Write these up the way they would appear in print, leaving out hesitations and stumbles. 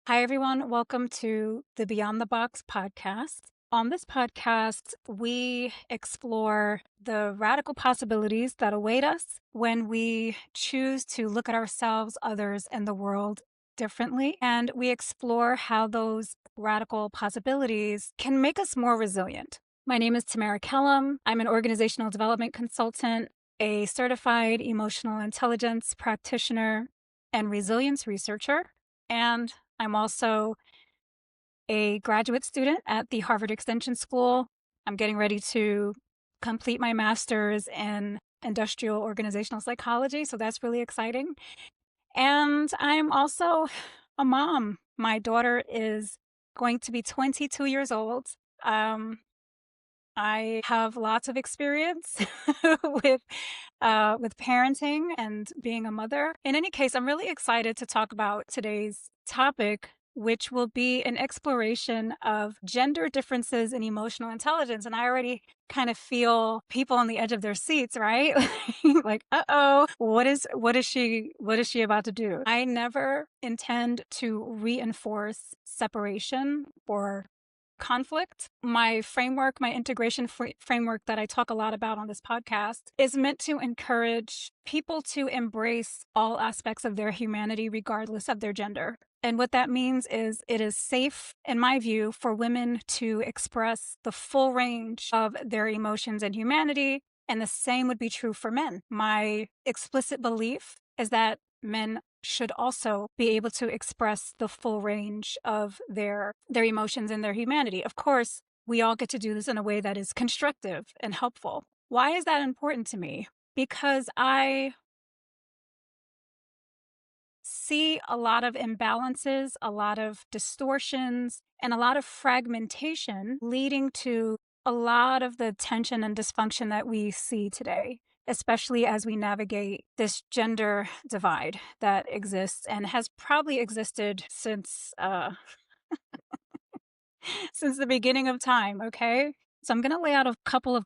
Hi, everyone. Welcome to the Beyond the Box podcast. On this podcast, we explore the radical possibilities that await us when we choose to look at ourselves, others, and the world differently. And we explore how those radical possibilities can make us more resilient. My name is Tamara Kellam. I'm an organizational development consultant, a certified emotional intelligence practitioner, and resilience researcher. And I'm also a graduate student at the Harvard Extension School. I'm getting ready to complete my master's in industrial organizational psychology, so that's really exciting. And I'm also a mom. My daughter is going to be 22 years old. Um, I have lots of experience with parenting and being a mother. In any case, I'm really excited to talk about today's topic, which will be an exploration of gender differences in emotional intelligence. And I already kind of feel people on the edge of their seats, right? Like, uh-oh, what is she about to do? I never intend to reinforce separation or conflict. My framework, my integration framework that I talk a lot about on this podcast is meant to encourage people to embrace all aspects of their humanity, regardless of their gender. And what that means is it is safe, in my view, for women to express the full range of their emotions and humanity. And the same would be true for men. My explicit belief is that men should also be able to express the full range of their emotions and their humanity. Of course, we all get to do this in a way that is constructive and helpful. Why is that important to me? Because I see a lot of imbalances, a lot of distortions, and a lot of fragmentation leading to a lot of the tension and dysfunction that we see today, especially as we navigate this gender divide that exists and has probably existed since since the beginning of time. Okay, so I'm going to lay out a couple of,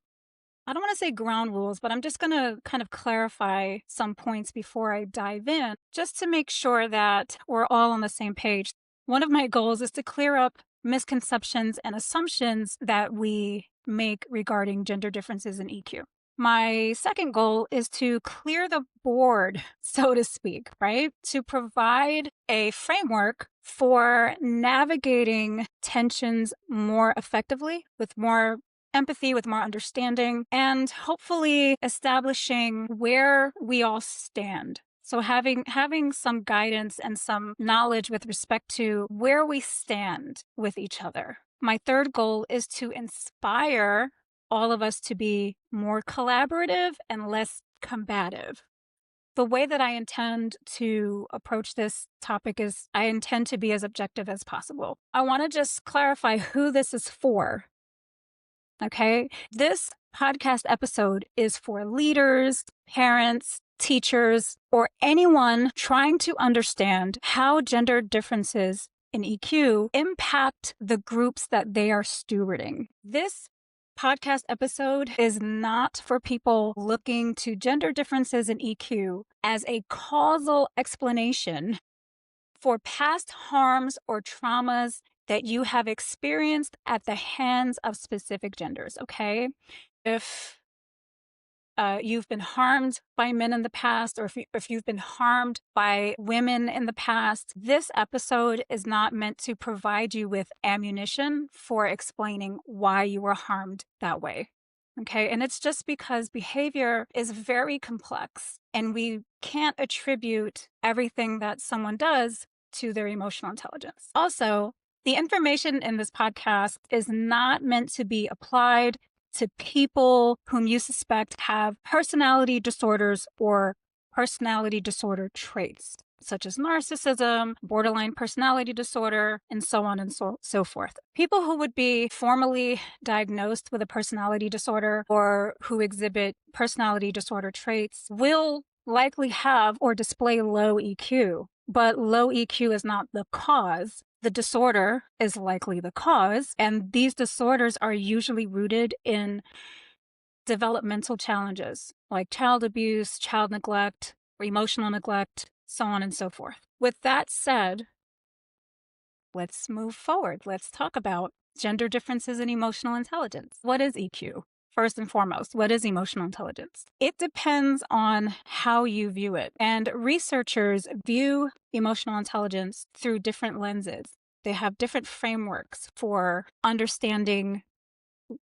I don't want to say ground rules, but I'm just going to kind of clarify some points before I dive in, just to make sure that we're all on the same page. One of my goals is to clear up misconceptions and assumptions that we make regarding gender differences in EQ. My second goal is to clear the board, so to speak, right? To provide a framework for navigating tensions more effectively, with more empathy, with more understanding, and hopefully establishing where we all stand. So having some guidance and some knowledge with respect to where we stand with each other. My third goal is to inspire all of us to be more collaborative and less combative. The way that I intend to approach this topic is I intend to be as objective as possible. I want to just clarify who this is for. Okay. This podcast episode is for leaders, parents, teachers, or anyone trying to understand how gender differences in EQ impact the groups that they are stewarding. This podcast episode is not for people looking to gender differences in EQ as a causal explanation for past harms or traumas that you have experienced at the hands of specific genders, okay? If you've been harmed by men in the past, or if you've been harmed by women in the past, this episode is not meant to provide you with ammunition for explaining why you were harmed that way. Okay. And it's just because behavior is very complex and we can't attribute everything that someone does to their emotional intelligence. Also, the information in this podcast is not meant to be applied to people whom you suspect have personality disorders or personality disorder traits, such as narcissism, borderline personality disorder, and so on and so forth. People who would be formally diagnosed with a personality disorder or who exhibit personality disorder traits will likely have or display low EQ, but low EQ is not the cause. The disorder is likely the cause, and these disorders are usually rooted in developmental challenges like child abuse, child neglect, or emotional neglect, so on and so forth. With that said, Let's move forward. Let's talk about gender differences in emotional intelligence. What is EQ? First and foremost, what is emotional intelligence? It depends on how you view it. And researchers view emotional intelligence through different lenses. They have different frameworks for understanding,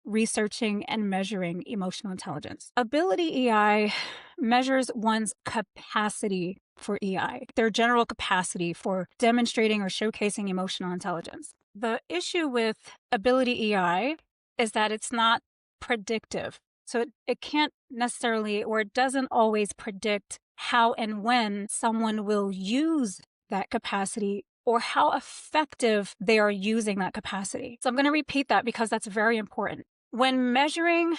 researching, and measuring emotional intelligence. Ability EI measures one's capacity for EI, their general capacity for demonstrating or showcasing emotional intelligence. The issue with ability EI is that it's not predictive. So it can't necessarily, or it doesn't always predict how and when someone will use that capacity or how effective they are using that capacity. So I'm going to repeat that because that's very important. When measuring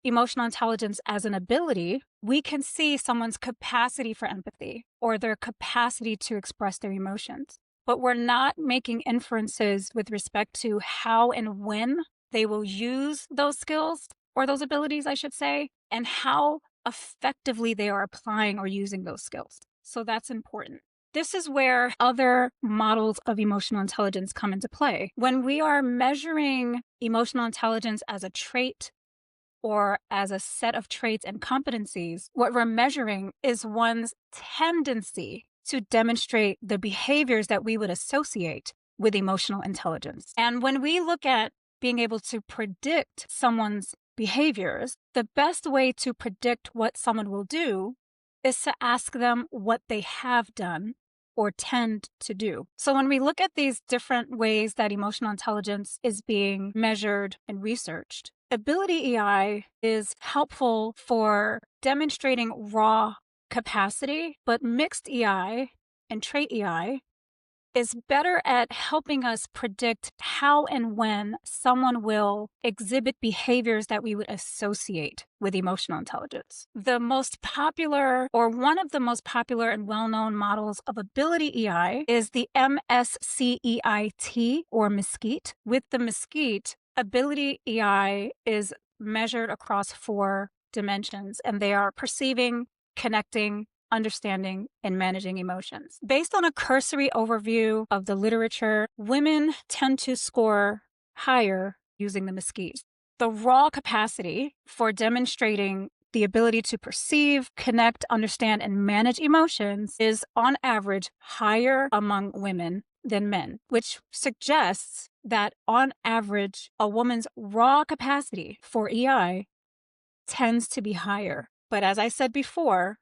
emotional intelligence as an ability, we can see someone's capacity for empathy or their capacity to express their emotions. But we're not making inferences with respect to how and when they will use those skills or those abilities, I should say, and how effectively they are applying or using those skills. So that's important. This is where other models of emotional intelligence come into play. When we are measuring emotional intelligence as a trait or as a set of traits and competencies, what we're measuring is one's tendency to demonstrate the behaviors that we would associate with emotional intelligence. And when we look at being able to predict someone's behaviors, the best way to predict what someone will do is to ask them what they have done or tend to do. So when we look at these different ways that emotional intelligence is being measured and researched, ability EI is helpful for demonstrating raw capacity, but mixed EI and trait EI is better at helping us predict how and when someone will exhibit behaviors that we would associate with emotional intelligence. The most popular, or one of the most popular and well-known models of ability EI is the MSCEIT, or Mesquite. With the Mesquite, ability EI is measured across 4 dimensions, and they are perceiving, connecting, understanding, and managing emotions. Based on a cursory overview of the literature, women tend to score higher using the Mesquite. The raw capacity for demonstrating the ability to perceive, connect, understand, and manage emotions is on average higher among women than men, which suggests that on average, a woman's raw capacity for EI tends to be higher. But as I said before,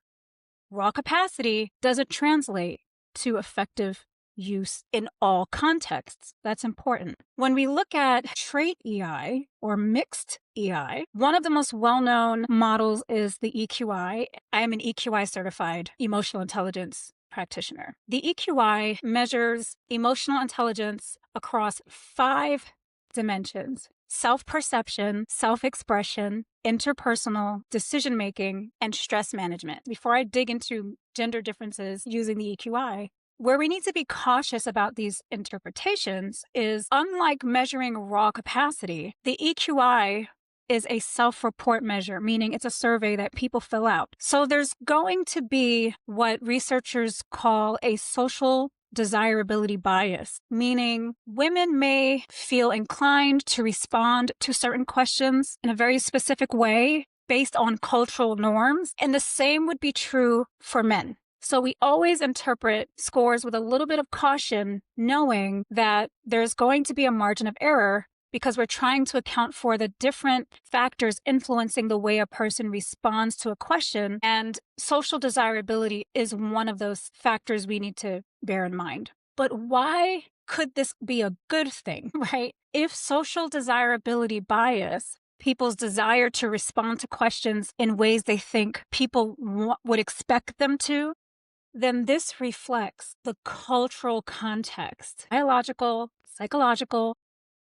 raw capacity doesn't translate to effective use in all contexts. That's important. When we look at trait EI or mixed EI, one of the most well-known models is the EQI. I am an EQI certified emotional intelligence practitioner. The EQI measures emotional intelligence across 5 dimensions: self-perception, self-expression, interpersonal, decision-making, and stress management. Before I dig into gender differences using the EQI, where we need to be cautious about these interpretations is, unlike measuring raw capacity, the EQI is a self-report measure, meaning it's a survey that people fill out. So there's going to be what researchers call a social desirability bias, meaning women may feel inclined to respond to certain questions in a very specific way based on cultural norms, and the same would be true for men. So we always interpret scores with a little bit of caution, knowing that there's going to be a margin of error because we're trying to account for the different factors influencing the way a person responds to a question. And social desirability is one of those factors we need to bear in mind. But why could this be a good thing, right? If social desirability bias, people's desire to respond to questions in ways they think people would expect them to, then this reflects the cultural context. Biological, psychological,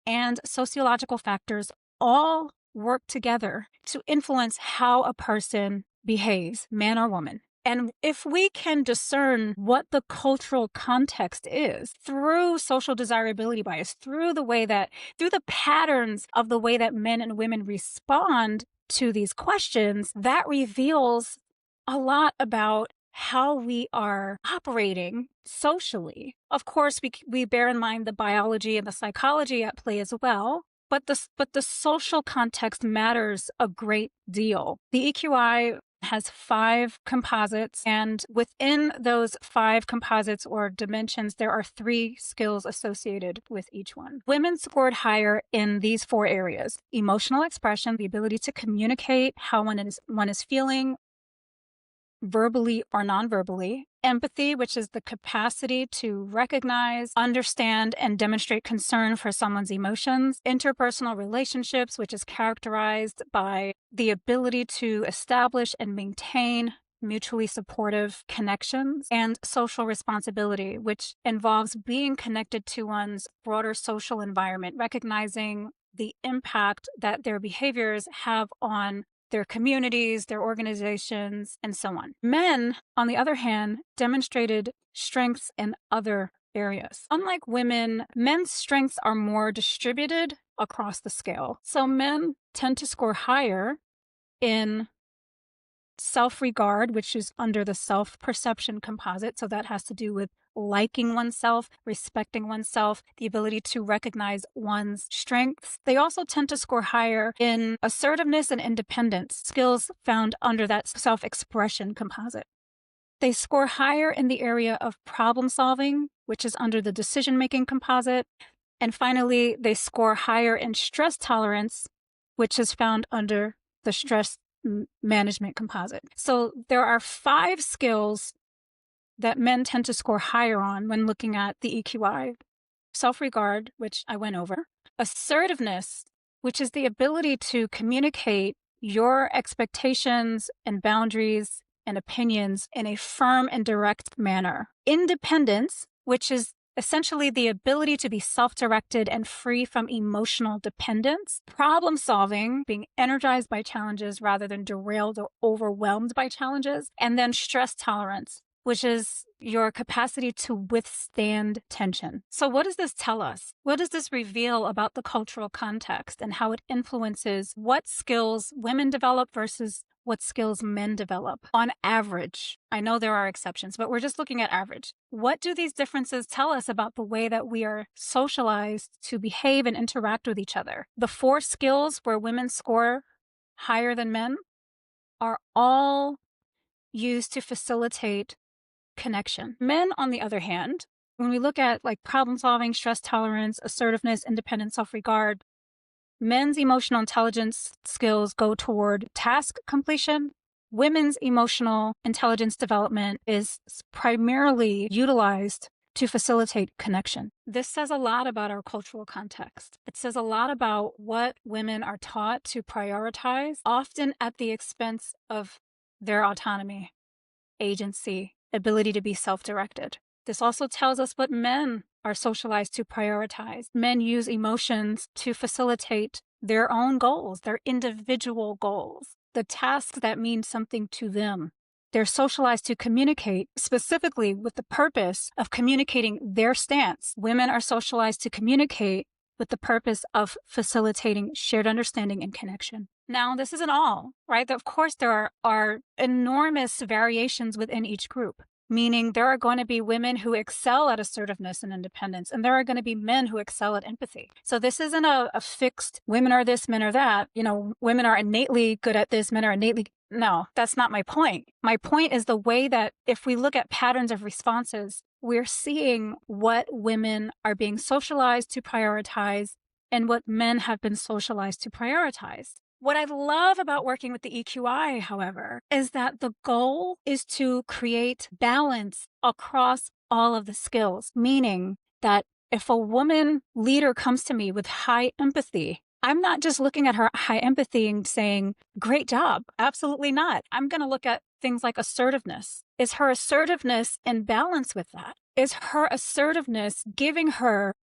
and sociological factors all work together to influence how a person behaves, man or woman. And if we can discern what the cultural context is through social desirability bias, through the patterns of the way that men and women respond to these questions, that reveals a lot about how we are operating socially. Of course, we bear in mind the biology and the psychology at play as well, but the social context matters a great deal. The EQI has 5 composites, and within those 5 composites or dimensions, there are 3 skills associated with each one. Women scored higher in these 4 areas: emotional expression, the ability to communicate how one is feeling, verbally or non-verbally; empathy, which is the capacity to recognize, understand, and demonstrate concern for someone's emotions; interpersonal relationships, which is characterized by the ability to establish and maintain mutually supportive connections; and social responsibility, which involves being connected to one's broader social environment, recognizing the impact that their behaviors have on their communities, their organizations, and so on. Men, on the other hand, demonstrated strengths in other areas. Unlike women, men's strengths are more distributed across the scale. So men tend to score higher in self-regard, which is under the self-perception composite. So that has to do with liking oneself, respecting oneself, the ability to recognize one's strengths. They also tend to score higher in assertiveness and independence, skills found under that self-expression composite. They score higher in the area of problem solving, which is under the decision-making composite. And finally, they score higher in stress tolerance, which is found under the stress management composite. So there are 5 skills that men tend to score higher on when looking at the EQI. Self-regard, which I went over; assertiveness, which is the ability to communicate your expectations and boundaries and opinions in a firm and direct manner; independence, which is essentially the ability to be self-directed and free from emotional dependence; problem solving, being energized by challenges rather than derailed or overwhelmed by challenges; and then stress tolerance, which is your capacity to withstand tension. So what does this tell us? What does this reveal about the cultural context and how it influences what skills women develop versus what skills men develop on average? I know there are exceptions, but we're just looking at average. What do these differences tell us about the way that we are socialized to behave and interact with each other? The 4 skills where women score higher than men are all used to facilitate connection. Men, on the other hand, when we look at like problem solving, stress tolerance, assertiveness, independence, self-regard, men's emotional intelligence skills go toward task completion. Women's emotional intelligence development is primarily utilized to facilitate connection. This says a lot about our cultural context. It says a lot about what women are taught to prioritize, often at the expense of their autonomy, agency, ability to be self-directed. This also tells us what men are socialized to prioritize. Men use emotions to facilitate their own goals, their individual goals, the tasks that mean something to them. They're socialized to communicate specifically with the purpose of communicating their stance. Women are socialized to communicate with the purpose of facilitating shared understanding and connection. Now, this isn't all, right? Of course, there are enormous variations within each group, meaning there are going to be women who excel at assertiveness and independence, and there are going to be men who excel at empathy. So this isn't a fixed, women are this, men are that. You know, women are innately good at this, men are innately... No, that's not my point. My point is the way that if we look at patterns of responses, we're seeing what women are being socialized to prioritize and what men have been socialized to prioritize. What I love about working with the EQI, however, is that the goal is to create balance across all of the skills, meaning that if a woman leader comes to me with high empathy, I'm not just looking at her high empathy and saying, great job. Absolutely not. I'm going to look at things like assertiveness. Is her assertiveness in balance with that? Is her assertiveness giving her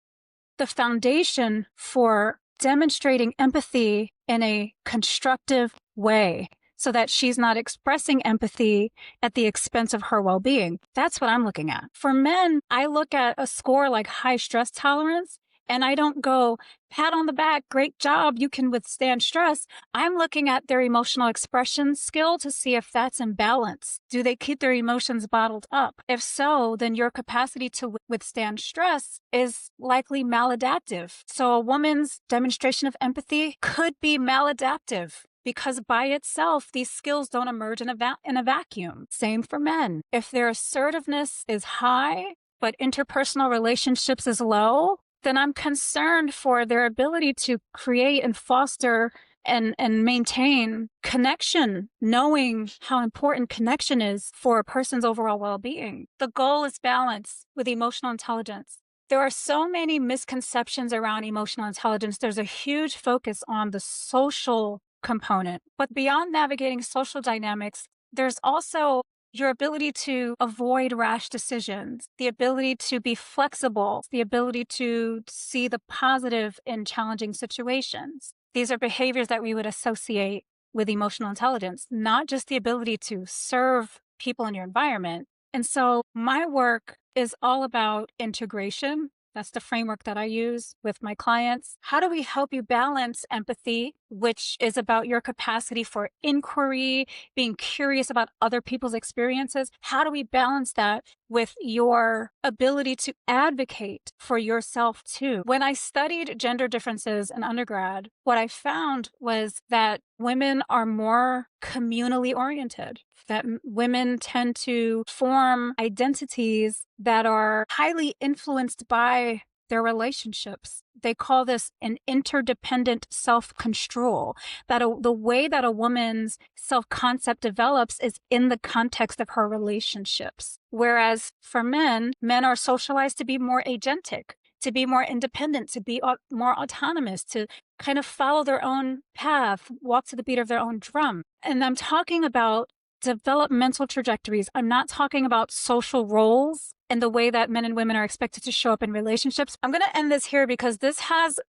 the foundation for demonstrating empathy in a constructive way so that she's not expressing empathy at the expense of her well-being? That's what I'm looking at. For men, I look at a score like high stress tolerance, and I don't go, pat on the back, great job, you can withstand stress. I'm looking at their emotional expression skill to see if that's in balance. Do they keep their emotions bottled up? If so, then your capacity to withstand stress is likely maladaptive. So a woman's demonstration of empathy could be maladaptive, because by itself, these skills don't emerge in a vacuum. Same for men. If their assertiveness is high, but interpersonal relationships is low, then I'm concerned for their ability to create and foster and maintain connection, knowing how important connection is for a person's overall well-being. The goal is balance with emotional intelligence. There are so many misconceptions around emotional intelligence. There's a huge focus on the social component. But beyond navigating social dynamics, there's also your ability to avoid rash decisions, the ability to be flexible, the ability to see the positive in challenging situations. These are behaviors that we would associate with emotional intelligence, not just the ability to serve people in your environment. And so my work is all about integration. That's the framework that I use with my clients. How do we help you balance empathy, which is about your capacity for inquiry, being curious about other people's experiences? How do we balance that with your ability to advocate for yourself too? When I studied gender differences in undergrad, what I found was that women are more communally oriented, that women tend to form identities that are highly influenced by their relationships. They call this an interdependent self-construal, that the way that a woman's self-concept develops is in the context of her relationships. Whereas for men, men are socialized to be more agentic, to be more independent, to be more autonomous, to kind of follow their own path, walk to the beat of their own drum. And I'm talking about developmental trajectories. I'm not talking about social roles and the way that men and women are expected to show up in relationships. I'm going to end this here because this has,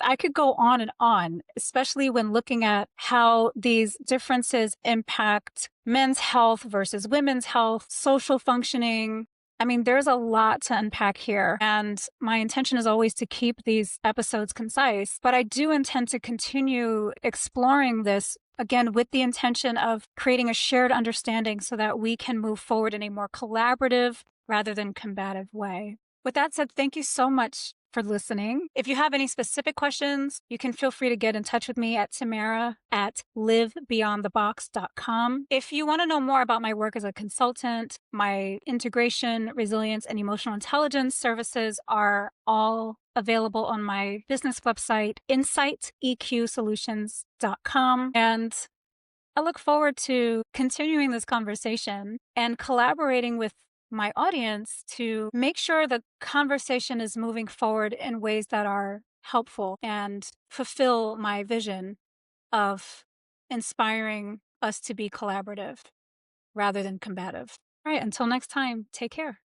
I could go on, especially when looking at how these differences impact men's health versus women's health, social functioning. I mean, there's a lot to unpack here, and my intention is always to keep these episodes concise, but I do intend to continue exploring this, again, with the intention of creating a shared understanding so that we can move forward in a more collaborative rather than combative way. With that said, thank you so much for listening. If you have any specific questions, you can feel free to get in touch with me at tamara@livebeyondthebox.com. If you want to know more about my work as a consultant, my integration, resilience, and emotional intelligence services are all available on my business website, insighteqsolutions.com. And I look forward to continuing this conversation and collaborating with my audience to make sure the conversation is moving forward in ways that are helpful and fulfill my vision of inspiring us to be collaborative rather than combative. All right, until next time, take care.